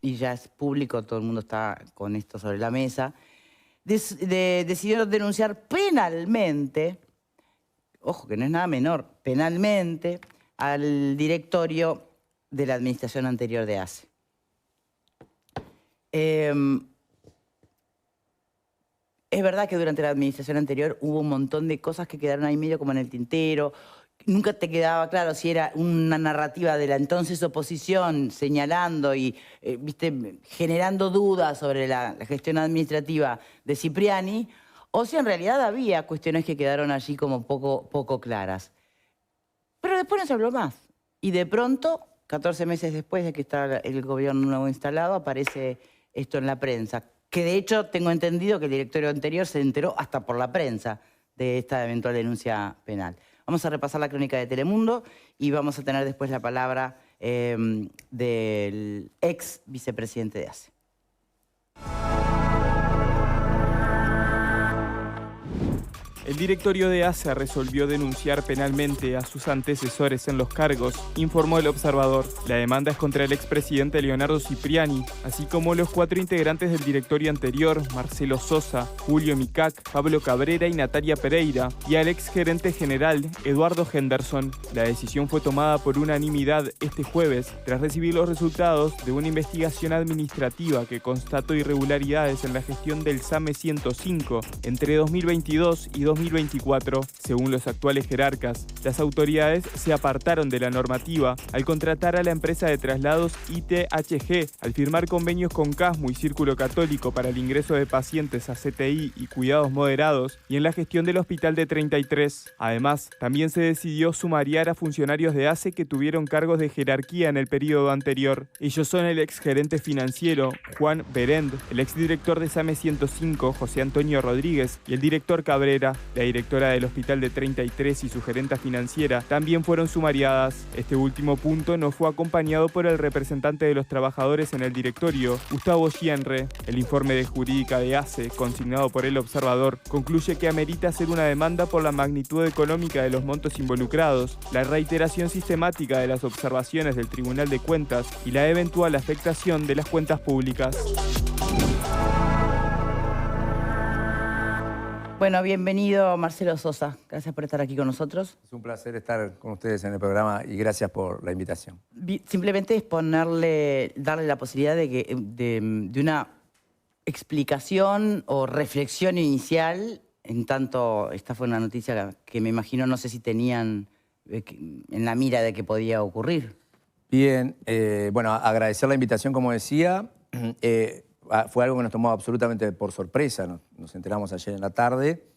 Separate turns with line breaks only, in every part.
y ya es público, todo el mundo está con esto sobre la mesa, decidieron denunciar penalmente, ojo que no es nada menor, penalmente, al directorio de la administración anterior de ACE. Es verdad que durante la administración anterior hubo un montón de cosas que quedaron ahí medio como en el tintero. Nunca te quedaba claro si era una narrativa de la entonces oposición señalando y viste, generando dudas sobre la gestión administrativa de Cipriani, o si en realidad había cuestiones que quedaron allí como poco claras. Pero después no se habló más. Y de pronto, 14 meses después de que está el gobierno nuevo instalado, aparece esto en la prensa. Que de hecho tengo entendido que el directorio anterior se enteró hasta por la prensa de esta eventual denuncia penal. Vamos a repasar la crónica de Telemundo y vamos a tener después la palabra del ex vicepresidente de ACE.
El directorio de ACE resolvió denunciar penalmente a sus antecesores en los cargos, informó El Observador. La demanda es contra el expresidente Leonardo Cipriani, así como los 4 integrantes del directorio anterior, Marcelo Sosa, Julio Micac, Pablo Cabrera y Natalia Pereira, y al exgerente general, Eduardo Henderson. La decisión fue tomada por unanimidad este jueves, tras recibir los resultados de una investigación administrativa que constató irregularidades en la gestión del SAME 105 entre 2022 y 2024. Según los actuales jerarcas, las autoridades se apartaron de la normativa al contratar a la empresa de traslados ITHG, al firmar convenios con Casmo y Círculo Católico para el ingreso de pacientes a CTI y cuidados moderados, y en la gestión del Hospital de 33. Además, también se decidió sumariar a funcionarios de ACE que tuvieron cargos de jerarquía en el periodo anterior. Ellos son el exgerente financiero, Juan Berend, el exdirector de SAME 105, José Antonio Rodríguez, y el director Cabrera. La directora del Hospital de 33 y su gerenta financiera también fueron sumariadas. Este último punto no fue acompañado por el representante de los trabajadores en el directorio, Gustavo Gienre. El informe de jurídica de ACE, consignado por El Observador, concluye que amerita hacer una demanda por la magnitud económica de los montos involucrados, la reiteración sistemática de las observaciones del Tribunal de Cuentas y la eventual afectación de las cuentas públicas.
Bueno, bienvenido Marcelo Sosa. Gracias por estar aquí con nosotros.
Es un placer estar con ustedes en el programa y gracias por la invitación.
Simplemente es darle la posibilidad de una explicación o reflexión inicial, en tanto esta fue una noticia que me imagino, no sé si tenían en la mira de que podía ocurrir.
Bien, bueno, agradecer la invitación, como decía. Fue algo que nos tomó absolutamente por sorpresa, nos enteramos ayer en la tarde.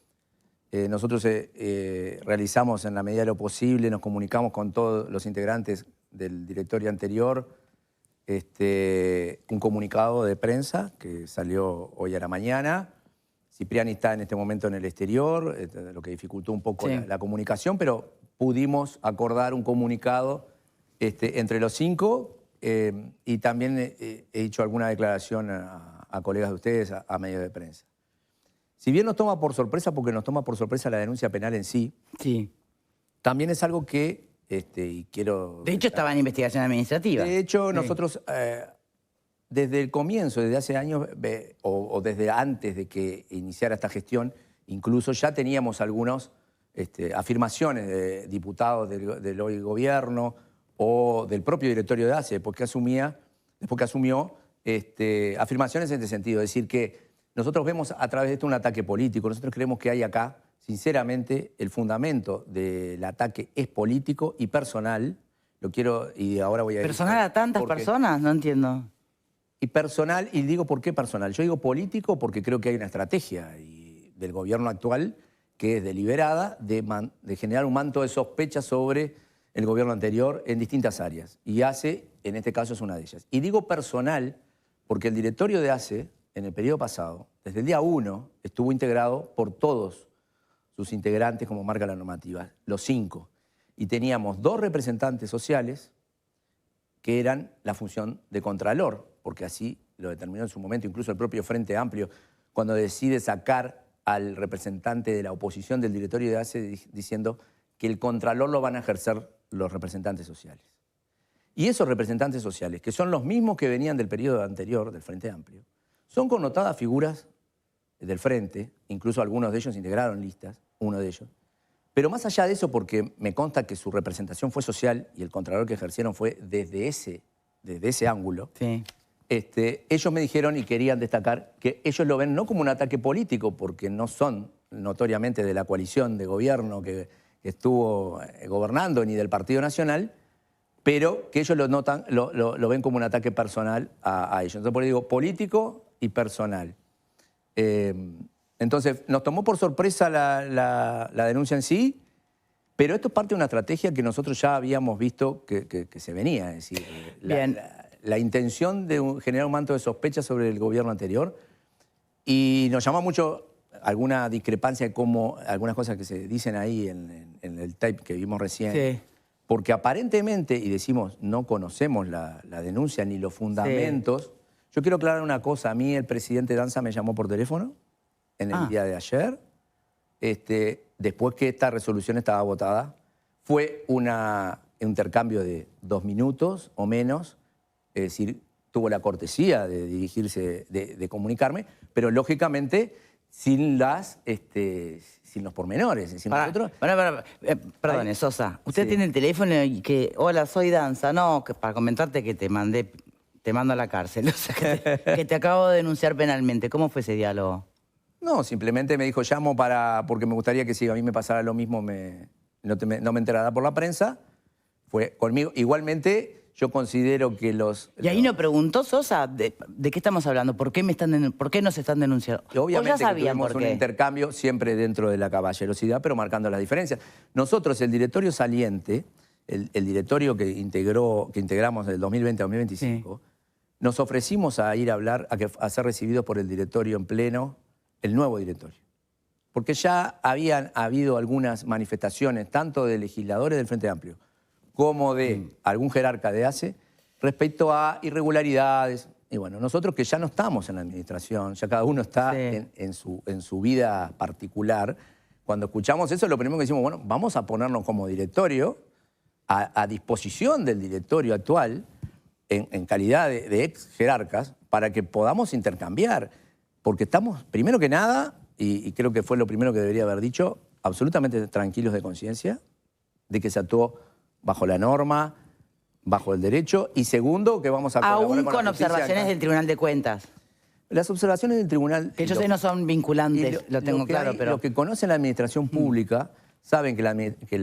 Nosotros realizamos en la medida de lo posible, nos comunicamos con todos los integrantes del directorio anterior, un comunicado de prensa que salió hoy a la mañana. Cipriani está en este momento en el exterior, lo que dificultó un poco la comunicación, pero pudimos acordar un comunicado entre los 5. Y también he hecho alguna declaración a colegas de ustedes, a medios de prensa. Si bien nos toma por sorpresa, porque nos toma por sorpresa la denuncia penal en sí, también es algo que, y quiero...
De hecho, estaba en investigación administrativa.
De hecho, nosotros, desde el comienzo, desde hace años, o desde antes de que iniciara esta gestión, incluso ya teníamos algunas afirmaciones de diputados del hoy gobierno, o del propio directorio de ACE, después que asumió afirmaciones en este sentido. Es decir, que nosotros vemos a través de esto un ataque político. Nosotros creemos que hay acá, sinceramente, el fundamento del ataque es político y personal. Y ahora voy a...
¿Personal a tantas personas? No entiendo.
Y personal, y digo ¿por qué personal? Yo digo político porque creo que hay una estrategia del gobierno actual que es deliberada de generar un manto de sospecha sobre el gobierno anterior en distintas áreas. Y ACE, en este caso, es una de ellas. Y digo personal porque el directorio de ACE, en el periodo pasado, desde el día 1, estuvo integrado por todos sus integrantes, como marca la normativa, los 5. Y teníamos 2 representantes sociales que eran la función de contralor, porque así lo determinó en su momento incluso el propio Frente Amplio, cuando decide sacar al representante de la oposición del directorio de ACE diciendo que el contralor lo van a ejercer los representantes sociales. Y esos representantes sociales, que son los mismos que venían del periodo anterior, del Frente Amplio, son connotadas figuras del Frente, incluso algunos de ellos integraron listas, uno de ellos. Pero más allá de eso, porque me consta que su representación fue social y el contralor que ejercieron fue desde ese ángulo,
Sí.
Ellos me dijeron y querían destacar que ellos lo ven no como un ataque político, porque no son notoriamente de la coalición de gobierno que estuvo gobernando ni del Partido Nacional, pero que ellos lo ven como un ataque personal a ellos. Entonces, por eso digo, político y personal. Entonces, nos tomó por sorpresa la denuncia en sí, pero esto es parte de una estrategia que nosotros ya habíamos visto que se venía. Es decir, la intención de generar un manto de sospecha sobre el gobierno anterior, y nos llama mucho alguna discrepancia de cómo algunas cosas que se dicen ahí en el tape que vimos recién.
Sí.
Porque aparentemente, y decimos, no conocemos la denuncia ni los fundamentos. Sí. Yo quiero aclarar una cosa. A mí el presidente Danza me llamó por teléfono en el día de ayer, después que esta resolución estaba votada. Fue un intercambio de 2 minutos o menos. Es decir, tuvo la cortesía de dirigirse, de comunicarme, pero lógicamente sin los pormenores. Es decir,
Perdone, Sosa. Usted tiene el teléfono y que, hola, soy Danza. No, para comentarte que te mando a la cárcel. O sea, que te acabo de denunciar penalmente. ¿Cómo fue ese diálogo?
No, simplemente me dijo, llamo porque me gustaría que si a mí me pasara lo mismo, no me enterara por la prensa. Fue conmigo. Igualmente, yo considero que
¿Y ahí no preguntó, Sosa, de qué estamos hablando? ¿Por qué nos están denunciando?
Obviamente
ya sabían
tuvimos
por
un
qué.
intercambio siempre dentro de la caballerosidad, pero marcando las diferencias. Nosotros, el directorio saliente, el directorio que integramos del 2020 a 2025, sí, nos ofrecimos a ir a hablar, a ser recibidos por el directorio en pleno, el nuevo directorio. Porque ya habían habido algunas manifestaciones, tanto de legisladores del Frente Amplio, como de algún jerarca de ACE, respecto a irregularidades. Y bueno, nosotros que ya no estamos en la administración, ya cada uno está en su vida particular, cuando escuchamos eso, lo primero que decimos, bueno, vamos a ponernos como directorio a disposición del directorio actual, en calidad de ex jerarcas, para que podamos intercambiar. Porque estamos, primero que nada, y creo que fue lo primero que debería haber dicho, absolutamente tranquilos de conciencia, de que se actuó bajo la norma, bajo el derecho, y segundo, que vamos a colaborar
aún con observaciones del Tribunal de Cuentas.
Las observaciones del Tribunal...
Que yo sé no son vinculantes, lo tengo claro, pero...
Los que conocen la administración pública saben que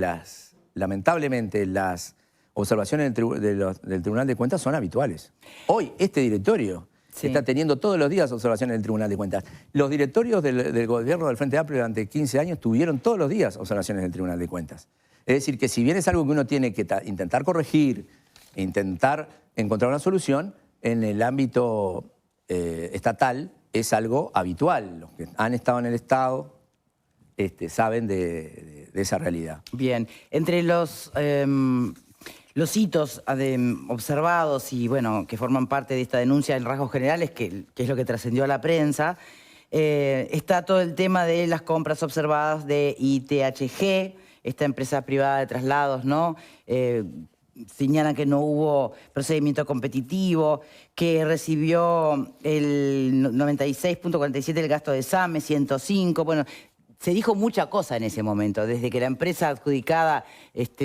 lamentablemente las observaciones del Tribunal de Cuentas son habituales. Hoy, este directorio está teniendo todos los días observaciones del Tribunal de Cuentas. Los directorios del gobierno del Frente Amplio durante 15 años tuvieron todos los días observaciones del Tribunal de Cuentas. Es decir, que si bien es algo que uno tiene que intentar corregir, intentar encontrar una solución, en el ámbito estatal es algo habitual. Los que han estado en el Estado saben de esa realidad.
Bien, entre los hitos observados y bueno, que forman parte de esta denuncia en rasgos generales, que es lo que trascendió a la prensa, está todo el tema de las compras observadas de ITHG, esta empresa privada de traslados, ¿no? Señalan que no hubo procedimiento competitivo, que recibió el 96.47 del gasto de SAME, 105, bueno, se dijo mucha cosa en ese momento, desde que la empresa adjudicada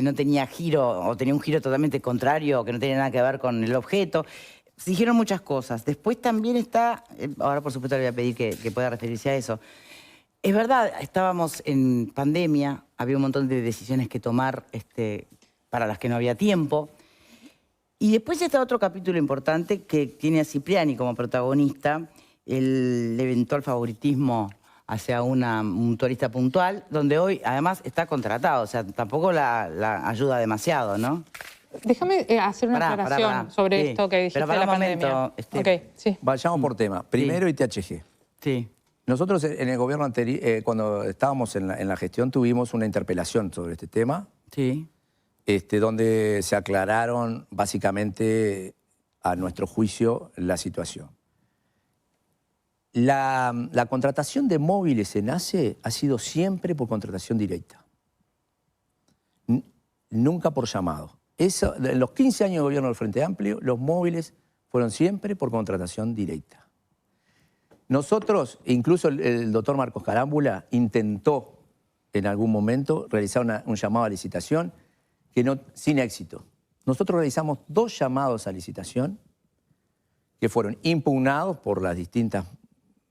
no tenía giro o tenía un giro totalmente contrario, que no tenía nada que ver con el objeto. Se dijeron muchas cosas. Después también está, ahora por supuesto le voy a pedir que pueda referirse a eso. Es verdad, estábamos en pandemia, había un montón de decisiones que tomar para las que no había tiempo. Y después está otro capítulo importante que tiene a Cipriani como protagonista, el eventual favoritismo hacia un turista puntual, donde hoy además está contratado, o sea, tampoco la ayuda demasiado, ¿no?
Déjame hacer una aclaración sobre esto que dijiste de la pandemia.
Vayamos por tema. Primero ITHG.
Sí.
Nosotros en el gobierno anterior, cuando estábamos en la gestión, tuvimos una interpelación sobre este tema.
Sí.
Donde se aclararon básicamente, a nuestro juicio, la situación. La contratación de móviles en ACE ha sido siempre por contratación directa. Nunca por llamado. En los 15 años de gobierno del Frente Amplio, los móviles fueron siempre por contratación directa. Nosotros, incluso el doctor Marcos Carámbula, intentó en algún momento realizar un llamado a licitación sin éxito. Nosotros realizamos 2 llamados a licitación que fueron impugnados por las distintas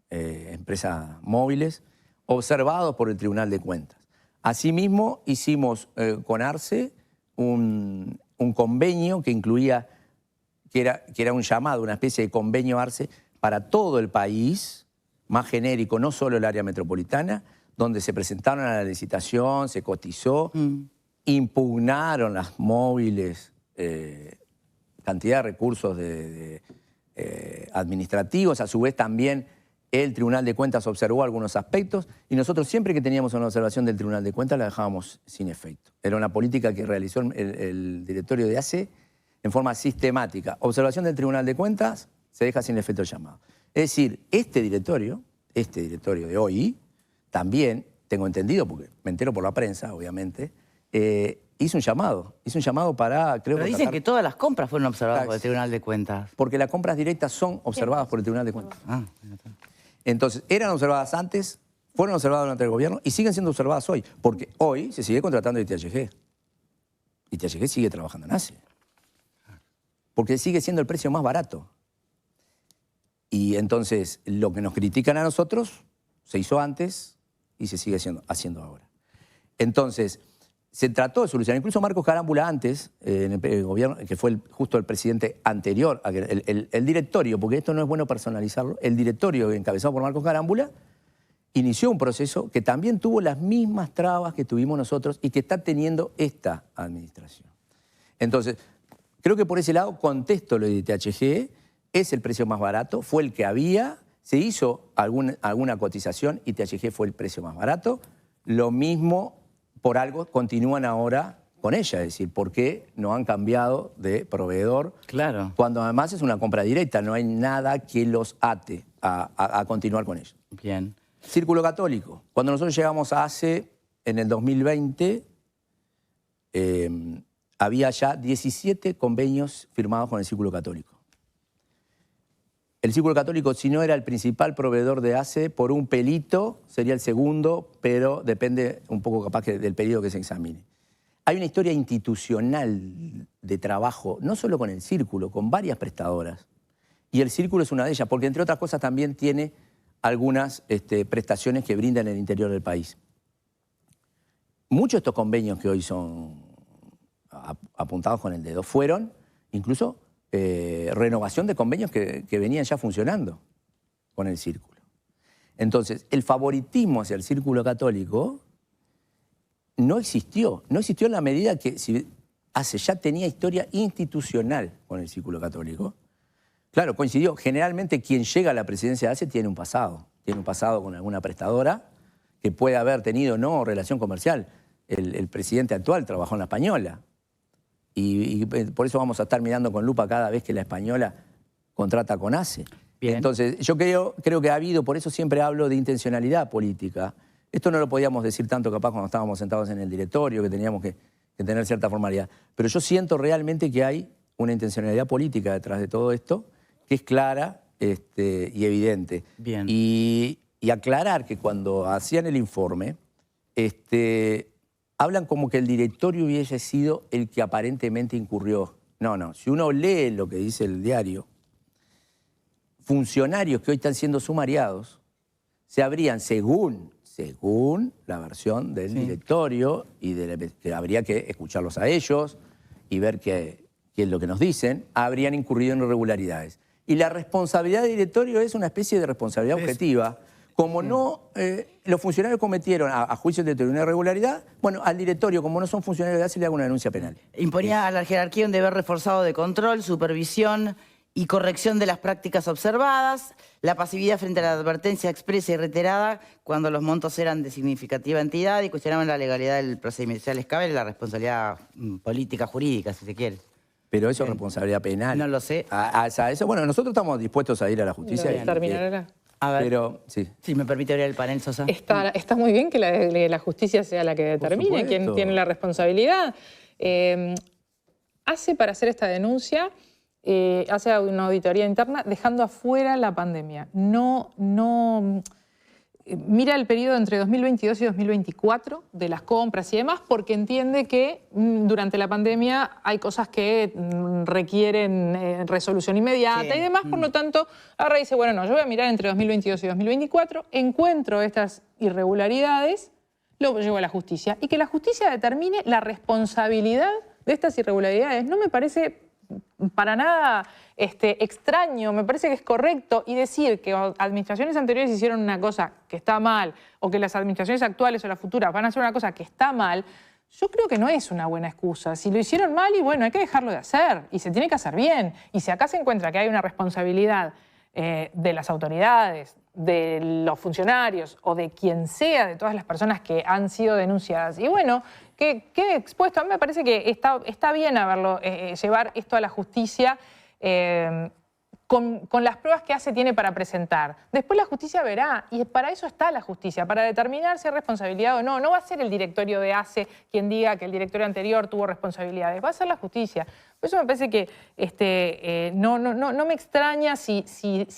empresas móviles, observados por el Tribunal de Cuentas. Asimismo, hicimos con ARCE un convenio que incluía, que era un llamado, una especie de convenio ARCE para todo el país, más genérico, no solo el área metropolitana, donde se presentaron a la licitación, se cotizó, impugnaron las móviles cantidad de recursos administrativos, a su vez también el Tribunal de Cuentas observó algunos aspectos y nosotros siempre que teníamos una observación del Tribunal de Cuentas la dejábamos sin efecto. Era una política que realizó el directorio de ACE en forma sistemática. Observación del Tribunal de Cuentas, se deja sin efecto el llamado. Es decir, este directorio de hoy, también, tengo entendido, porque me entero por la prensa, obviamente, hizo un llamado para...
Pero dicen que todas las compras fueron observadas por el Tribunal de Cuentas.
Porque las compras directas son observadas por el Tribunal de Cuentas. Entonces, eran observadas antes, fueron observadas durante el gobierno y siguen siendo observadas hoy. Porque hoy se sigue contratando ITHG. ITHG sigue trabajando en ACE. Porque sigue siendo el precio más barato. Y entonces, lo que nos critican a nosotros se hizo antes y se sigue haciendo ahora. Entonces, se trató de solucionar. Incluso Marcos Carámbula antes, en el gobierno, que fue justo el presidente anterior, el directorio, porque esto no es bueno personalizarlo, el directorio encabezado por Marcos Carámbula inició un proceso que también tuvo las mismas trabas que tuvimos nosotros y que está teniendo esta administración. Entonces, creo que por ese lado contesto lo de ITHG, es el precio más barato, fue el que había, se hizo alguna cotización, ITHG fue el precio más barato, lo mismo por algo continúan ahora con ella, es decir, ¿por qué no han cambiado de proveedor?
Claro.
Cuando además es una compra directa, no hay nada que los ate a continuar con ella.
Bien.
Círculo Católico. Cuando nosotros llegamos a ACE en el 2020, había ya 17 convenios firmados con el Círculo Católico. El Círculo Católico, si no era el principal proveedor de ACE, por un pelito sería el segundo, pero depende un poco capaz del periodo que se examine. Hay una historia institucional de trabajo, no solo con el Círculo, con varias prestadoras. Y el Círculo es una de ellas, porque entre otras cosas también tiene algunas prestaciones que brinda en el interior del país. Muchos de estos convenios que hoy son apuntados con el dedo fueron incluso renovación de convenios que venían ya funcionando con el Círculo. Entonces, el favoritismo hacia el Círculo Católico no existió. No existió en la medida que ACE ya tenía historia institucional con el Círculo Católico. Claro, coincidió. Generalmente quien llega a la presidencia de ACE tiene un pasado. Tiene un pasado con alguna prestadora que puede haber tenido no relación comercial. El presidente actual trabajó en La Española. Y por eso vamos a estar mirando con lupa cada vez que La Española contrata con ACE. Bien. Entonces, yo creo que ha habido, por eso siempre hablo de intencionalidad política. Esto no lo podíamos decir tanto capaz cuando estábamos sentados en el directorio, que teníamos que tener cierta formalidad. Pero yo siento realmente que hay una intencionalidad política detrás de todo esto, que es clara y evidente.
Bien.
Y aclarar que cuando hacían el informe, hablan como que el directorio hubiese sido el que aparentemente incurrió. No. Si uno lee lo que dice el diario, funcionarios que hoy están siendo sumariados se habrían, según la versión del directorio, y que habría que escucharlos a ellos y ver qué es lo que nos dicen, habrían incurrido en irregularidades. Y la responsabilidad del directorio es una especie de responsabilidad objetiva. Como los funcionarios cometieron a juicio de una irregularidad, bueno, al directorio, como no son funcionarios de ACE, le hago una denuncia penal.
Imponía a la jerarquía un deber reforzado de control, supervisión y corrección de las prácticas observadas, la pasividad frente a la advertencia expresa y reiterada cuando los montos eran de significativa entidad y cuestionaban la legalidad del procedimiento. Les cabe la responsabilidad política, jurídica, si se quiere.
Pero eso es responsabilidad penal.
No lo sé.
Eso, bueno, nosotros estamos dispuestos a ir a la justicia.
A ver,
pero, sí.
Si me permite abrir el panel, Sosa.
Está muy bien que la justicia sea la que determine quién tiene la responsabilidad. hace para hacer esta denuncia? Hace una auditoría interna dejando afuera la pandemia. Mira el periodo entre 2022 y 2024 de las compras y demás, porque entiende que durante la pandemia hay cosas que requieren resolución inmediata y demás. Por lo tanto, ahora dice, bueno, no, yo voy a mirar entre 2022 y 2024, encuentro estas irregularidades, lo llevo a la justicia. Y que la justicia determine la responsabilidad de estas irregularidades no me parece para nada extraño, me parece que es correcto. Y decir que administraciones anteriores hicieron una cosa que está mal o que las administraciones actuales o las futuras van a hacer una cosa que está mal, yo creo que no es una buena excusa. Si lo hicieron mal, y bueno, hay que dejarlo de hacer y se tiene que hacer bien. Y si acá se encuentra que hay una responsabilidad de las autoridades, de los funcionarios o de quien sea, de todas las personas que han sido denunciadas, y bueno, que quede expuesto. A mí me parece que está bien haberlo, llevar esto a la justicia con las pruebas que tiene para presentar. Después la justicia verá, y para eso está la justicia, para determinar si hay responsabilidad o no. No va a ser el directorio de ACE quien diga que el directorio anterior tuvo responsabilidades, va a ser la justicia. Por eso me parece que no me extraña si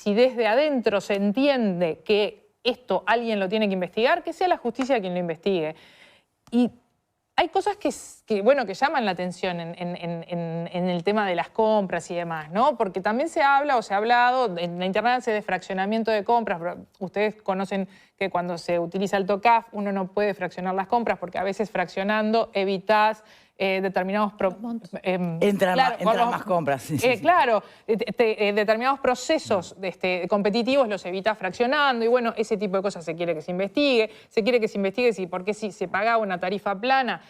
desde adentro se entiende que esto alguien lo tiene que investigar, que sea la justicia quien lo investigue. Y hay cosas que llaman la atención en el tema de las compras y demás, ¿no? Porque también se habla o se ha hablado, en la internet de fraccionamiento de compras. Ustedes conocen que cuando se utiliza el TOCAF uno no puede fraccionar las compras porque a veces fraccionando evitas determinados...
Entran más compras. Sí, sí.
Claro, determinados procesos competitivos los evita fraccionando y bueno, ese tipo de cosas se quiere que se investigue. Se quiere que se investigue si por qué si se pagaba una tarifa plana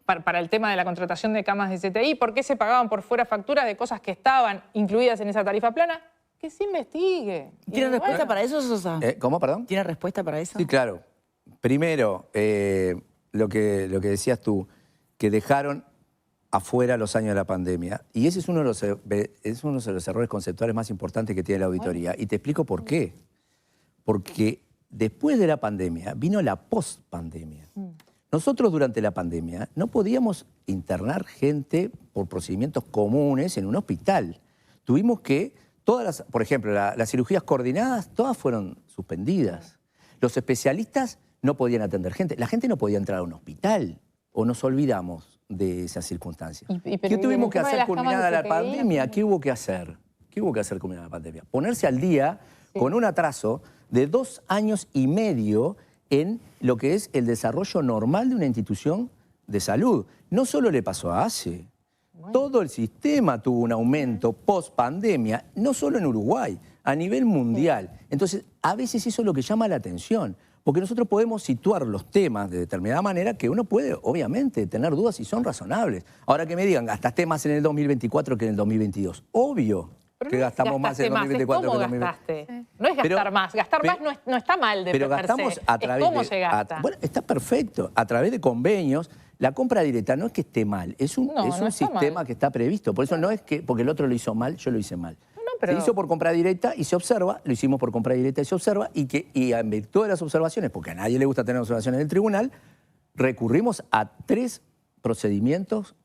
para el tema de la contratación de camas de CTI, por qué se pagaban por fuera facturas de cosas que estaban incluidas en esa tarifa plana. Que se investigue.
¿Tiene respuesta para eso, Sosa?
¿Cómo, perdón?
¿Tiene respuesta para eso?
Sí, claro. Primero, lo que decías tú, que dejaron afuera los años de la pandemia. Y ese es uno de los errores conceptuales más importantes que tiene la auditoría. Y te explico por qué. Porque después de la pandemia vino la post-pandemia. Nosotros durante la pandemia no podíamos internar gente por procedimientos comunes en un hospital. Tuvimos que, por ejemplo, las cirugías coordinadas, todas fueron suspendidas. Los especialistas no podían atender gente. La gente no podía entrar a un hospital. ¿O nos olvidamos de esas circunstancias? ¿Qué tuvimos que hacer culminada la pandemia? ¿Qué hubo que hacer? ¿Qué hubo que hacer culminada la pandemia? Ponerse al día con un atraso de 2 años y medio en lo que es el desarrollo normal de una institución de salud. No solo le pasó a ACE. Todo el sistema tuvo un aumento post-pandemia, no solo en Uruguay, a nivel mundial. Entonces, a veces eso es lo que llama la atención. Porque nosotros podemos situar los temas de determinada manera que uno puede, obviamente, tener dudas si son razonables. Ahora que me digan, gastaste más en el 2024 que en el 2022. Obvio que gastamos más en el 2024 que en el 2022.
Sí. No es gastar más. Gastar más no está mal de
pero gastamos a través
es cómo se gasta.
Bueno, está perfecto. A través de convenios, la compra directa no es que esté mal. Es un sistema que está previsto. Por eso no es que porque el otro lo hizo mal, yo lo hice mal. Se hizo por compra directa y se observa, lo hicimos por compra directa y se observa, y en virtud de las observaciones, porque a nadie le gusta tener observaciones del tribunal, recurrimos a 3 procedimientos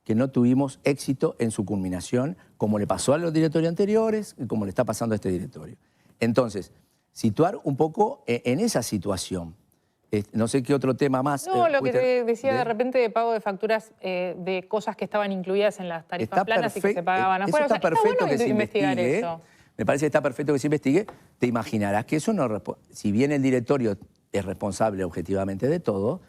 que no tuvimos éxito en su culminación, como le pasó a los directorios anteriores y como le está pasando a este directorio. Entonces, situar un poco en esa situación. No sé qué otro tema más.
No, lo que te decía de repente de pago de facturas de cosas que estaban incluidas en las tarifas planas y que se pagaban afuera.
Está perfecto
bueno
que se
investigar
investigue.
Eso.
Me parece que está perfecto que se investigue. Te imaginarás que eso no... Si bien el directorio es responsable objetivamente de todo,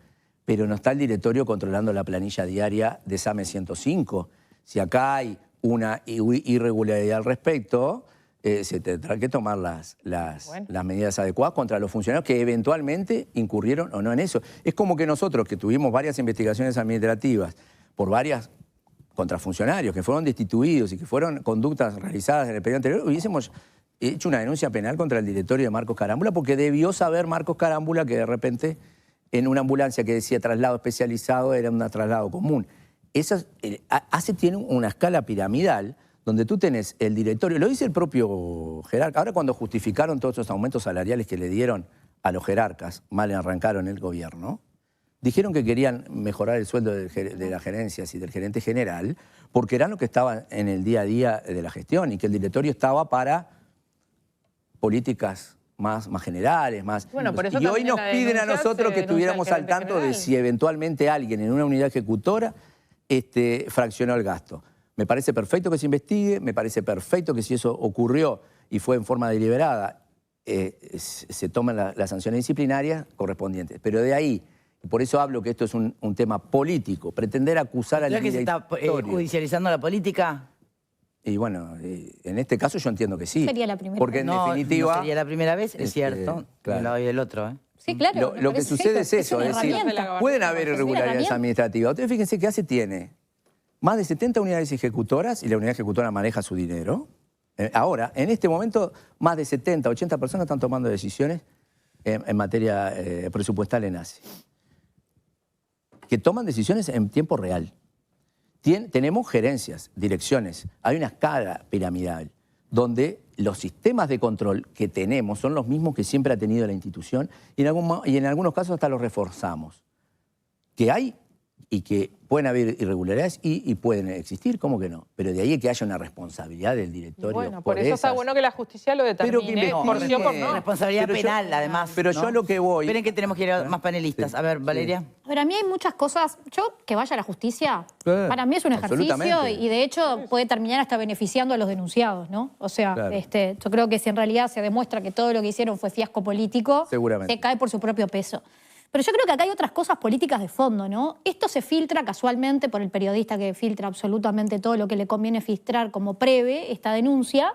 pero no está el directorio controlando la planilla diaria de SAME 105. Si acá hay una irregularidad al respecto, se tendrán que tomar las medidas adecuadas contra los funcionarios que eventualmente incurrieron o no en eso. Es como que nosotros, que tuvimos varias investigaciones administrativas por varias contra funcionarios que fueron destituidos y que fueron conductas realizadas en el periodo anterior, hubiésemos hecho una denuncia penal contra el directorio de Marcos Carámbula porque debió saber Marcos Carámbula que de repente en una ambulancia que decía traslado especializado era un traslado común. ACE tiene una escala piramidal donde tú tenés el directorio, lo dice el propio jerarca. Ahora cuando justificaron todos esos aumentos salariales que le dieron a los jerarcas, mal arrancaron el gobierno, dijeron que querían mejorar el sueldo de las gerencias y del gerente general porque eran lo que estaba en el día a día de la gestión y que el directorio estaba para políticas más generales, más...
Bueno, por eso
y hoy
también
nos
la
piden a
denuncia
nosotros
se
que
denuncia
estuviéramos
al
al
gerente
tanto de
general.
si eventualmente alguien en una unidad ejecutora fraccionó el gasto. Me parece perfecto que se investigue, me parece perfecto que si eso ocurrió y fue en forma deliberada, se toman las sanciones disciplinarias correspondientes. Pero de ahí, y por eso hablo que esto es un tema político, pretender acusar al
¿Creo que se está
directorio...
judicializando la política?
Y bueno, en este caso yo entiendo que sí.
Sería la primera
Porque en
No,
definitiva...
no sería la primera vez, es cierto.
claro.
Del lado y del otro, ¿eh?
Sí, claro.
Lo que sucede es eso,
una
es decir,
herramienta.
pueden haber
Es una
irregularidades
herramienta.
administrativas. Ustedes fíjense que ACE tiene más de 70 unidades ejecutoras y la unidad ejecutora maneja su dinero. Ahora, en este momento, más de 70, 80 personas están tomando decisiones en materia presupuestal en ACE. Que toman decisiones en tiempo real. Tenemos gerencias, direcciones, hay una escala piramidal donde los sistemas de control que tenemos son los mismos que siempre ha tenido la institución y en algunos casos hasta los reforzamos. Que hay y que pueden haber irregularidades y pueden existir, ¿cómo que no? Pero de ahí es que haya una responsabilidad del directorio.
Bueno, por eso está bueno que la justicia lo
Pero que
determine, por sí o por no.
Responsabilidad
Pero yo-
penal, además.
pero yo a lo que voy...
Esperen que tenemos que ir a más panelistas. A ver, Valeria.
A ver, a mí hay muchas cosas. Yo, que vaya a la justicia,
Claro,
para mí es un ejercicio
absolutamente.
y de hecho puede terminar hasta beneficiando a los denunciados, ¿no? O sea,
Claro.
yo creo que si en realidad se demuestra que todo lo que hicieron fue fiasco político,
Seguramente.
se cae por su propio peso. Pero yo creo que acá hay otras cosas políticas de fondo, ¿no? Esto se filtra casualmente por el periodista que filtra absolutamente todo lo que le conviene filtrar como preve esta denuncia.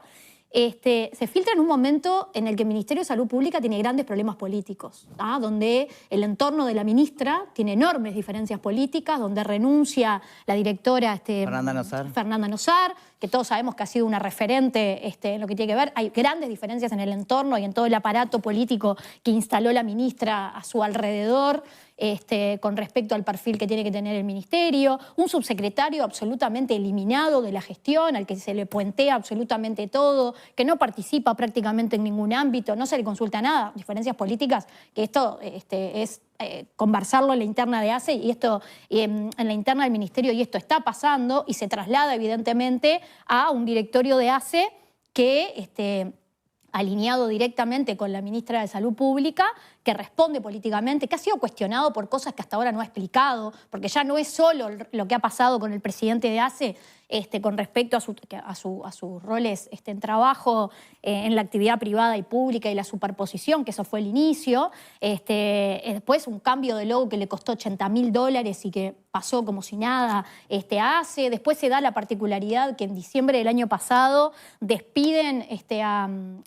Se filtra en un momento en el que el Ministerio de Salud Pública tiene grandes problemas políticos, ¿ah? Donde el entorno de la ministra tiene enormes diferencias políticas, donde renuncia la directora
Fernanda
Nosar, que todos sabemos que ha sido una referente en lo que tiene que ver. Hay grandes diferencias en el entorno y en todo el aparato político que instaló la ministra a su alrededor. Con respecto al perfil que tiene que tener el ministerio, un subsecretario absolutamente eliminado de la gestión, al que se le puentea absolutamente todo, que no participa prácticamente en ningún ámbito, no se le consulta nada, diferencias políticas, que esto es conversarlo en la interna de ACE y esto en la interna del ministerio, y esto está pasando y se traslada evidentemente a un directorio de ACE que alineado directamente con la ministra de Salud Pública, que responde políticamente, que ha sido cuestionado por cosas que hasta ahora no ha explicado, porque ya no es solo lo que ha pasado con el presidente de ACE con respecto a sus roles en trabajo, en la actividad privada y pública y la superposición, que eso fue el inicio. Después un cambio de logo que le costó $80.000 y que pasó como si nada a ACE. Después se da la particularidad que en diciembre del año pasado despiden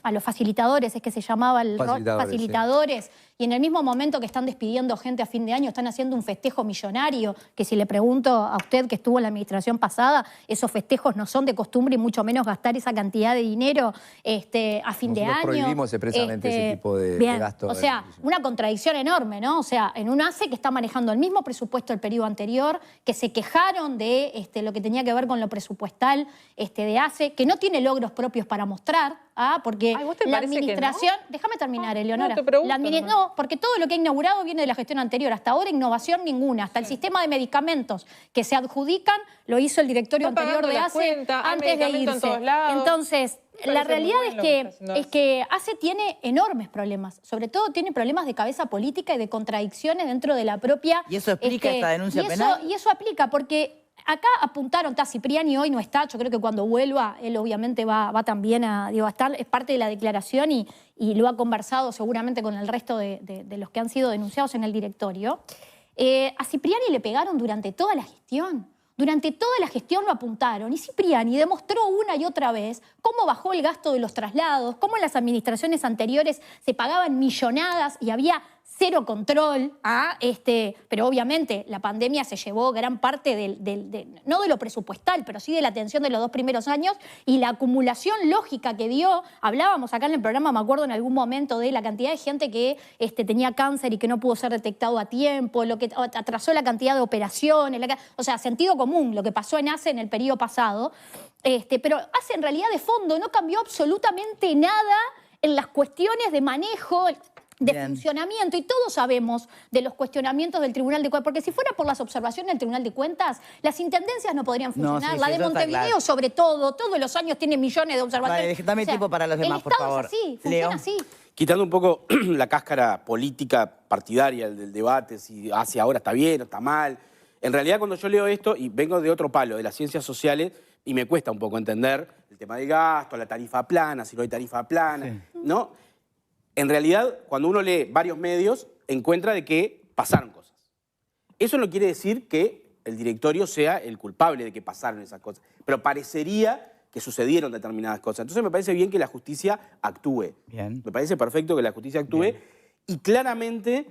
a los facilitadores, es que se llamaba el rol, facilitadores. Y en el mismo momento que están despidiendo gente a fin de año, están haciendo un festejo millonario, que si le pregunto a usted que estuvo en la administración pasada, esos festejos no son de costumbre y mucho menos gastar esa cantidad de dinero a fin de año.
Prohibimos expresamente ese tipo de gasto.
O sea, una contradicción enorme, ¿no? O sea, en un ACE que está manejando el mismo presupuesto del periodo anterior, que se quejaron de lo que tenía que ver con lo presupuestal de ACE, que no tiene logros propios para mostrar, porque
¿vos te
la
parece que no?
administración... Déjame terminar, Eleonora.
No, te pregunto nomás.
No, porque todo lo que ha inaugurado viene de la gestión anterior. Hasta ahora innovación ninguna. Hasta el sistema de medicamentos que se adjudican lo hizo el directorio
Está
anterior de
pagando la
ACE
cuenta, hay
antes de
medicamento en
irse.
todos lados.
Entonces,
Me
la
parece muy
realidad
bueno lo que está haciendo
es que ACE tiene enormes problemas. Sobre todo tiene problemas de cabeza política y de contradicciones dentro de la propia...
¿Y eso explica esta denuncia penal?
Y eso aplica porque... Acá apuntaron, Cipriani hoy no está, yo creo que cuando vuelva él obviamente va también a estar, es parte de la declaración y lo ha conversado seguramente con el resto de los que han sido denunciados en el directorio. A Cipriani le pegaron durante toda la gestión. Durante toda la gestión lo apuntaron y Cipriani demostró una y otra vez cómo bajó el gasto de los traslados, cómo en las administraciones anteriores se pagaban millonadas y había cero control, pero obviamente la pandemia se llevó gran parte no de lo presupuestal, pero sí de la atención de los 2 primeros años y la acumulación lógica que dio. Hablábamos acá en el programa, me acuerdo en algún momento, de la cantidad de gente que tenía cáncer y que no pudo ser detectado a tiempo, lo que atrasó la cantidad de operaciones, o sea, sentido común, lo que pasó en ACE en el periodo pasado. Pero ACE en realidad de fondo no cambió absolutamente nada en las cuestiones de manejo. de
Bien.
funcionamiento, y todos sabemos de los cuestionamientos del Tribunal de Cuentas, porque si fuera por las observaciones del Tribunal de Cuentas, las intendencias no podrían funcionar.
sí,
La
sí,
de
eso está
Montevideo,
claro.
sobre todo, todos los años tiene millones de observaciones.
Vale, dame tiempo para los demás,
el
por
Estado
favor.
es así, funciona
Leo.
así.
Quitando un poco la cáscara política partidaria del debate, si hacia ahora está bien o está mal. En realidad, cuando yo leo esto, y vengo de otro palo, de las ciencias sociales, y me cuesta un poco entender el tema del gasto, la tarifa plana, si no hay tarifa plana, ¿no? En realidad, cuando uno lee varios medios, encuentra de que pasaron cosas. Eso no quiere decir que el directorio sea el culpable de que pasaron esas cosas, pero parecería que sucedieron determinadas cosas. Entonces me parece bien que la justicia actúe.
Bien.
Me parece perfecto que la justicia actúe. Bien. Y claramente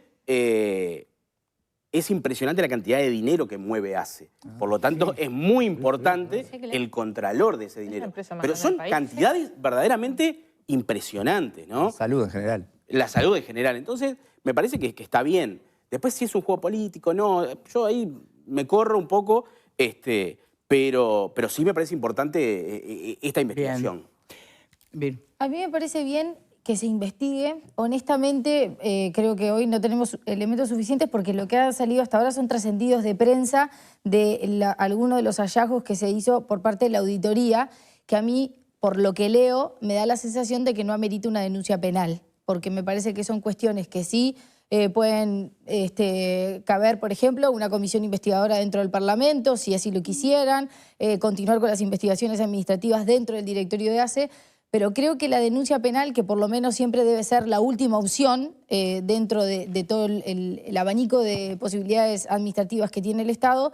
es impresionante la cantidad de dinero que mueve ACE. Por lo tanto, es muy importante el contralor de ese dinero.
la empresa más
Pero
grande
son
del país.
cantidades verdaderamente impresionantes, ¿no?
Salud en general.
La salud en general. Entonces, me parece que está bien. Después, si es un juego político, no, yo ahí me corro un poco, pero sí me parece importante esta investigación.
Bien.
A mí me parece bien que se investigue. Honestamente, creo que hoy no tenemos elementos suficientes porque lo que ha salido hasta ahora son trascendidos de prensa de algunos de los hallazgos que se hizo por parte de la auditoría, que a mí, por lo que leo, me da la sensación de que no amerita una denuncia penal, porque me parece que son cuestiones que sí pueden caber, por ejemplo, una comisión investigadora dentro del Parlamento, si así lo quisieran, continuar con las investigaciones administrativas dentro del directorio de ACE, pero creo que la denuncia penal, que por lo menos siempre debe ser la última opción dentro de todo el abanico de posibilidades administrativas que tiene el Estado,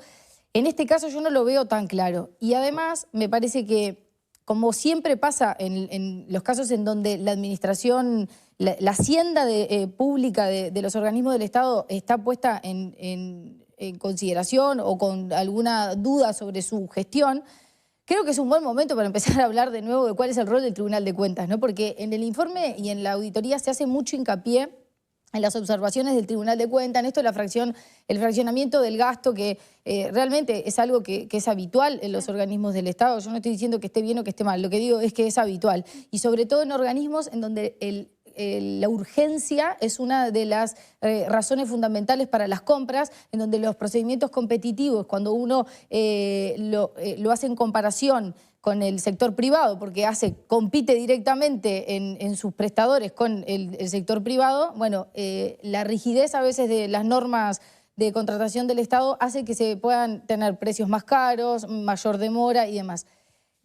en este caso yo no lo veo tan claro. Y además me parece que, como siempre pasa en los casos en donde la administración, la hacienda pública de los organismos del Estado está puesta en consideración o con alguna duda sobre su gestión, creo que es un buen momento para empezar a hablar de nuevo de cuál es el rol del Tribunal de Cuentas, ¿no? Porque en el informe y en la auditoría se hace mucho hincapié en las observaciones del Tribunal de Cuentas, en esto de el fraccionamiento del gasto, que realmente es algo que es habitual en los organismos del Estado. Yo no estoy diciendo que esté bien o que esté mal, lo que digo es que es habitual. Y sobre todo en organismos en donde la urgencia es una de las razones fundamentales para las compras, en donde los procedimientos competitivos, cuando uno lo hace en comparación con el sector privado, porque compite directamente en sus prestadores con el sector privado, bueno, la rigidez a veces de las normas de contratación del Estado hace que se puedan tener precios más caros, mayor demora y demás.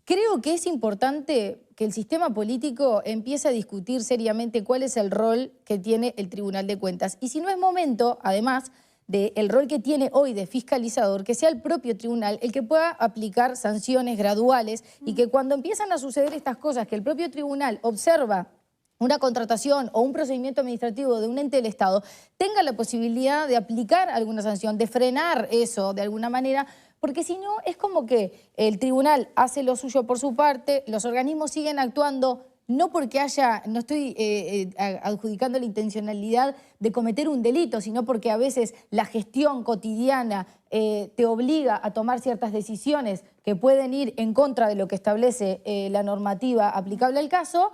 Creo que es importante que el sistema político empiece a discutir seriamente cuál es el rol que tiene el Tribunal de Cuentas. Y si no es momento, además, del rol que tiene hoy de fiscalizador, que sea el propio tribunal el que pueda aplicar sanciones graduales y que cuando empiezan a suceder estas cosas, que el propio tribunal observa una contratación o un procedimiento administrativo de un ente del Estado, tenga la posibilidad de aplicar alguna sanción, de frenar eso de alguna manera, porque si no es como que el tribunal hace lo suyo por su parte, los organismos siguen actuando no porque no estoy adjudicando la intencionalidad de cometer un delito, sino porque a veces la gestión cotidiana te obliga a tomar ciertas decisiones que pueden ir en contra de lo que establece la normativa aplicable al caso,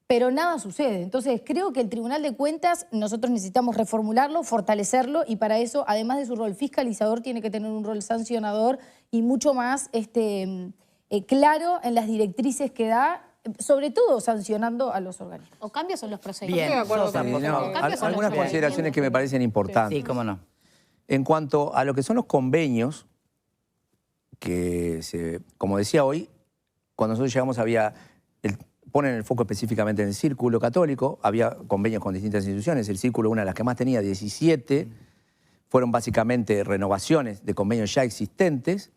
pero nada sucede. Entonces creo que el Tribunal de Cuentas nosotros necesitamos reformularlo, fortalecerlo, y para eso, además de su rol fiscalizador, tiene que tener un rol sancionador y mucho más claro en las directrices que da, sobre todo sancionando a los organismos.
O cambios en los procedimientos.
Bien,
Estoy de acuerdo
Sosa,
con
por
eso.
favor.
Cambios en
Algunas
los
consideraciones que me parecen importantes.
Sí, cómo no.
En cuanto a lo que son los convenios, que como decía hoy, cuando nosotros llegamos ponen el foco específicamente en el Círculo Católico, había convenios con distintas instituciones, el Círculo, una de las que más tenía, 17, fueron básicamente renovaciones de convenios ya existentes.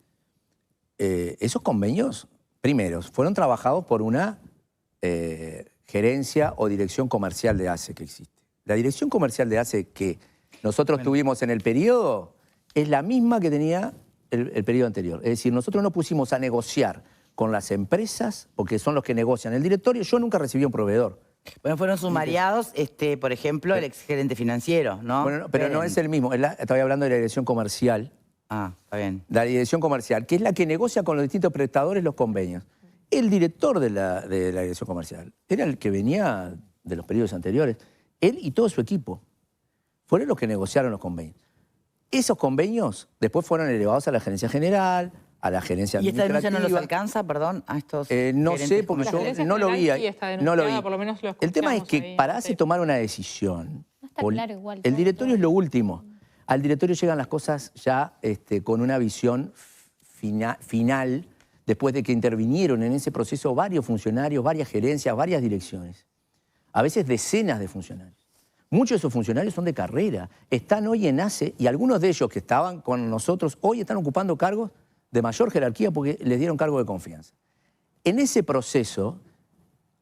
Esos convenios, primeros, fueron trabajados por una gerencia o dirección comercial de ACE que existe. La dirección comercial de ACE que nosotros tuvimos en el periodo es la misma que tenía el periodo anterior. Es decir, nosotros no pusimos a negociar con las empresas, porque son los que negocian el directorio. Yo nunca recibí un proveedor.
Bueno, fueron sumariados, por ejemplo, el exgerente financiero, ¿no?
Bueno, pero no es el mismo. Estaba hablando de la dirección comercial.
Ah, está bien.
La dirección comercial, que es la que negocia con los distintos prestadores los convenios. El director de la dirección comercial era el que venía de los periodos anteriores. él y todo su equipo, fueron los que negociaron los convenios. Esos convenios después fueron elevados a la gerencia general, a la gerencia
¿Y esta
administrativa.
denuncia no los alcanza, perdón, a estos
No
gerentes
sé, porque
La
yo
gerencia
no lo vi.
general sí está
No lo vi.
denunciada, por lo menos lo
El tema es
escuchamos
que
ahí,
para
sí.
tomar una decisión,
No está claro igual
el
todo,
directorio es lo último. Al directorio llegan las cosas ya con una visión final, después de que intervinieron en ese proceso varios funcionarios, varias gerencias, varias direcciones. A veces decenas de funcionarios. Muchos de esos funcionarios son de carrera, están hoy en ACE y algunos de ellos que estaban con nosotros hoy están ocupando cargos de mayor jerarquía porque les dieron cargo de confianza. En ese proceso,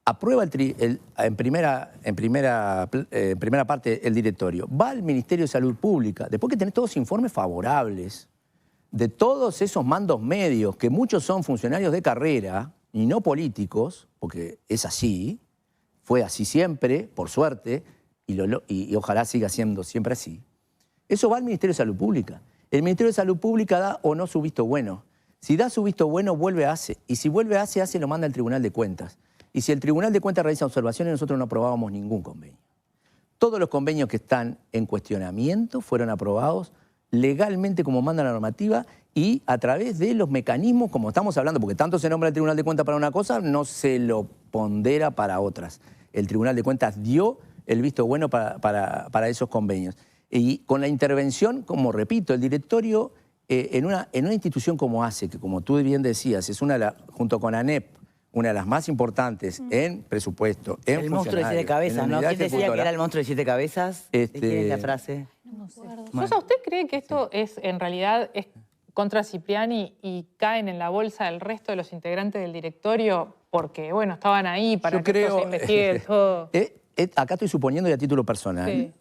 aprueba en primera parte el directorio, va al Ministerio de Salud Pública, después que tenés todos informes favorables de todos esos mandos medios, que muchos son funcionarios de carrera y no políticos, porque es así, fue así siempre, por suerte, y ojalá siga siendo siempre así. Eso va al Ministerio de Salud Pública. El Ministerio de Salud Pública da o no su visto bueno. Si da su visto bueno, vuelve a ACE. Y si vuelve a ACE, ACE lo manda al Tribunal de Cuentas. Y si el Tribunal de Cuentas realiza observaciones, nosotros no aprobábamos ningún convenio. Todos los convenios que están en cuestionamiento fueron aprobados legalmente como manda la normativa y a través de los mecanismos, como estamos hablando, porque tanto se nombra el Tribunal de Cuentas para una cosa, no se lo pondera para otras. El Tribunal de Cuentas dio el visto bueno para esos convenios. Y con la intervención, como repito, el directorio en una institución como ACE, que como tú bien decías, es junto con ANEP, una de las más importantes en presupuesto, en
el monstruo de 7 cabezas, ¿no? ¿Quién decía que era el monstruo de 7 cabezas? ¿Quién es la frase?
No me acuerdo.
Sosa, ¿usted cree que esto es en realidad es contra Cipriani y caen en la bolsa del resto de los integrantes del directorio porque, bueno, estaban ahí para que esto se investigue todo?
Acá estoy suponiendo y a título personal.
Sí.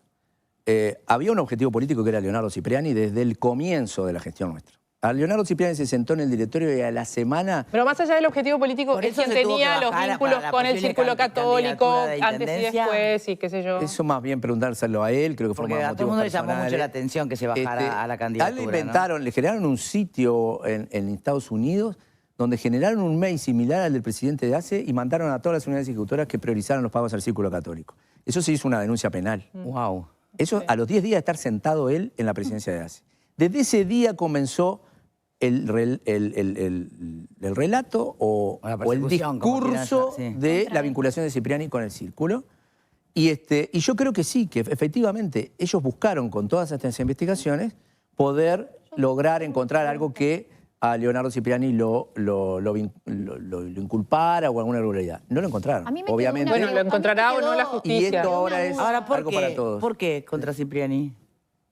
Había un objetivo político que era Leonardo Cipriani desde el comienzo de la gestión nuestra. A Leonardo Cipriani se sentó en el directorio y a la semana...
Pero más allá del objetivo político,
Por
es
eso
quien
se tuvo
tenía
que
los
bajar
vínculos
para la
con el
posible
círculo católico
candidatura de
antes y
intendencia.
después y qué sé yo.
Eso más bien preguntárselo a él, creo que fue
Porque
más
a todo el
motivos
mundo le llamó
personales.
mucho la atención que se bajara a la candidatura.
Le inventaron, le generaron un sitio en Estados Unidos donde generaron un mail similar al del presidente de ACE y mandaron a todas las unidades ejecutoras que priorizaran los pagos al círculo católico. Eso se hizo una denuncia penal.
Wow.
Eso a los 10 días de estar sentado él en la presidencia de ACE. Desde ese día comenzó el relato o el
persecución, como quieran
discurso
llamar, sí.
de la vinculación de Cipriani con el círculo. Y yo creo que sí, que efectivamente ellos buscaron con todas estas investigaciones poder lograr encontrar algo que a Leonardo Cipriani lo inculpara o alguna irregularidad. No lo encontraron,
A mí me quedó
obviamente.
una-
Bueno, lo encontrará o no la
Y
justicia.
esto ahora es
Ahora,
algo para todos.
¿por qué contra Cipriani?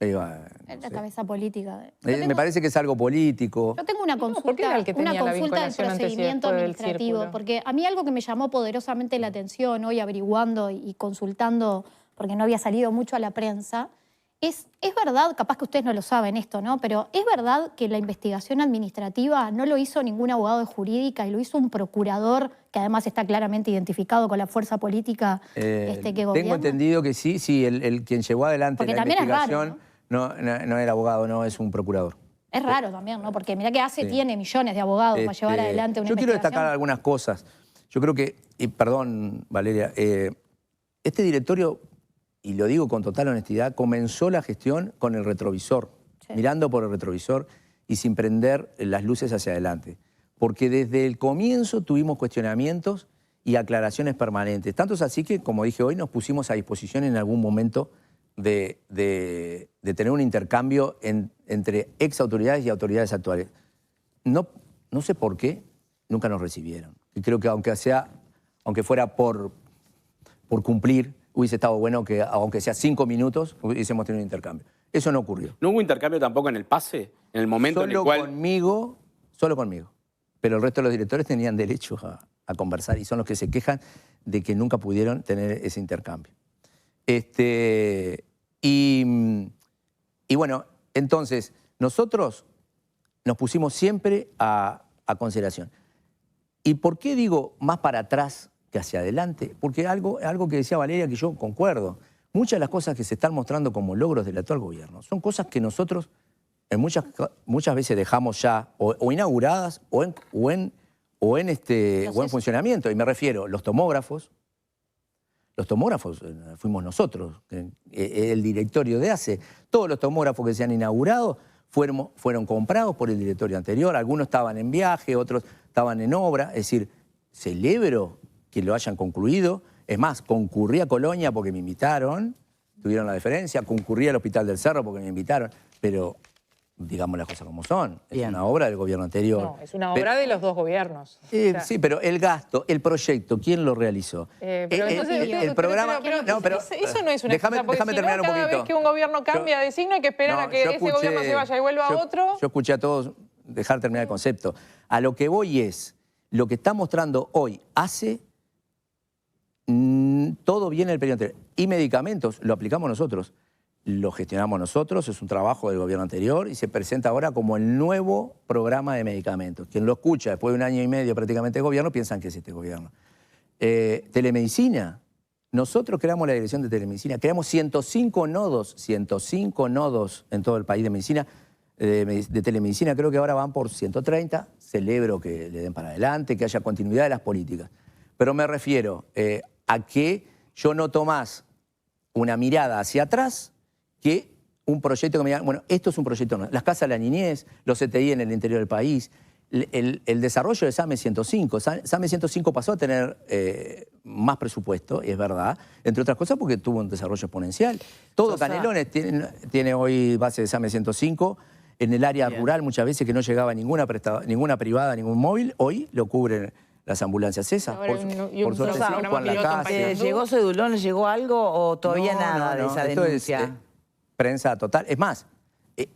La cabeza política.
Me parece que es algo político.
Yo tengo una
¿por qué
consulta,
era el que tenía la
del
vinculación antes y
procedimiento
después del
administrativo,
círculo?
porque a mí algo que me llamó poderosamente la atención hoy averiguando y consultando, porque no había salido mucho a la prensa, es verdad, capaz que ustedes no lo saben esto, ¿no? Pero es verdad que la investigación administrativa no lo hizo ningún abogado de jurídica y lo hizo un procurador que además está claramente identificado con la fuerza política que gobierna.
Tengo entendido que sí, el quien llevó adelante
Porque
la
también es raro,
investigación no era abogado, no es un procurador.
Es raro también, ¿no? Porque mirá que ACE tiene millones de abogados para llevar adelante una
Yo quiero
investigación.
destacar algunas cosas. Yo creo que, y perdón Valeria, este directorio, y lo digo con total honestidad, comenzó la gestión con el retrovisor, mirando por el retrovisor y sin prender las luces hacia adelante. Porque desde el comienzo tuvimos cuestionamientos y aclaraciones permanentes. Tanto es así que, como dije hoy, nos pusimos a disposición en algún momento de tener un intercambio entre ex autoridades y autoridades actuales. No sé por qué nunca nos recibieron. Y creo que aunque fuera por cumplir, hubiese estado bueno que, aunque sea 5 minutos, hubiésemos tenido un intercambio. Eso no ocurrió.
¿No hubo intercambio tampoco en el pase? En el momento en el cual...
Solo conmigo. Pero el resto de los directores tenían derecho a conversar y son los que se quejan de que nunca pudieron tener ese intercambio. Y bueno, entonces, nosotros nos pusimos siempre a consideración. ¿Y por qué digo más para atrás que hacia adelante? Porque algo que decía Valeria, que yo concuerdo. Muchas de las cosas que se están mostrando como logros del actual gobierno son cosas que nosotros muchas veces dejamos ya o inauguradas o en funcionamiento. Y me refiero a los tomógrafos, Los tomógrafos fuimos nosotros, el directorio de ACE. Todos los tomógrafos que se han inaugurado fueron comprados por el directorio anterior. Algunos estaban en viaje, otros estaban en obra. Es decir, celebro que lo hayan concluido. Es más, concurrí a Colonia porque me invitaron, tuvieron la deferencia, concurrí al Hospital del Cerro porque me invitaron, pero digamos las cosas como son. Es una obra del gobierno anterior.
No, es una obra de los dos gobiernos.
Sí, pero el gasto, el proyecto, ¿quién lo realizó?
Pero entonces,
el programa...
eso no es una
déjame terminar un poquito.
Cada vez que un gobierno cambia de signo hay que esperar a que ese gobierno se vaya y vuelva a otro.
Yo escuché a todos dejar terminar el concepto. A lo que voy es, lo que está mostrando hoy hace... todo viene del periodo anterior. Y medicamentos, lo aplicamos nosotros. Lo gestionamos nosotros, es un trabajo del gobierno anterior y se presenta ahora como el nuevo programa de medicamentos. Quien lo escucha después de 1 año y medio prácticamente de gobierno, piensan que es este gobierno. Telemedicina. Nosotros creamos la dirección de telemedicina, creamos 105 nodos en todo el país de medicina, de telemedicina, creo que ahora van por 130. Celebro que le den para adelante, que haya continuidad de las políticas. Pero me refiero a que yo noto más una mirada hacia atrás que un proyecto que me digan, bueno, esto es un proyecto nuevo. Las casas de la niñez, los CTI en el interior del país, el desarrollo de SAME 105. SAME 105 pasó a tener más presupuesto, y es verdad, entre otras cosas porque tuvo un desarrollo exponencial. Todo Canelones tiene hoy base de SAME 105. En el área rural muchas veces que no llegaba ninguna privada, ningún móvil, hoy lo cubren las ambulancias esas. Por suerte, Juan Lacase.
¿Llegó Cedulón, llegó algo o todavía nada de esa denuncia?
Es, prensa total. Es más,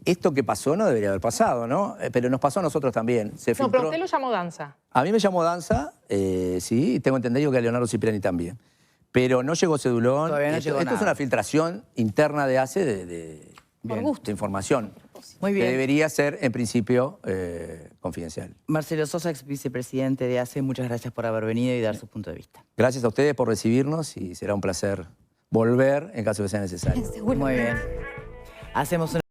esto que pasó no debería haber pasado, ¿no? Pero nos pasó a nosotros también.
No, pero usted lo llamó Danza.
A mí me llamó Danza, sí, y tengo entendido que a Leonardo Cipriani también. Pero no llegó Cedulón.
Todavía no llegó
esto
nada.
es una filtración interna de ACE de información.
Muy bien.
Que debería ser, en principio, confidencial.
Marcelo Sosa, ex vicepresidente de ACE, muchas gracias por haber venido y dar su punto de vista.
Gracias a ustedes por recibirnos y será un placer volver en caso de que sea necesario.
Muy bien. Hacemos una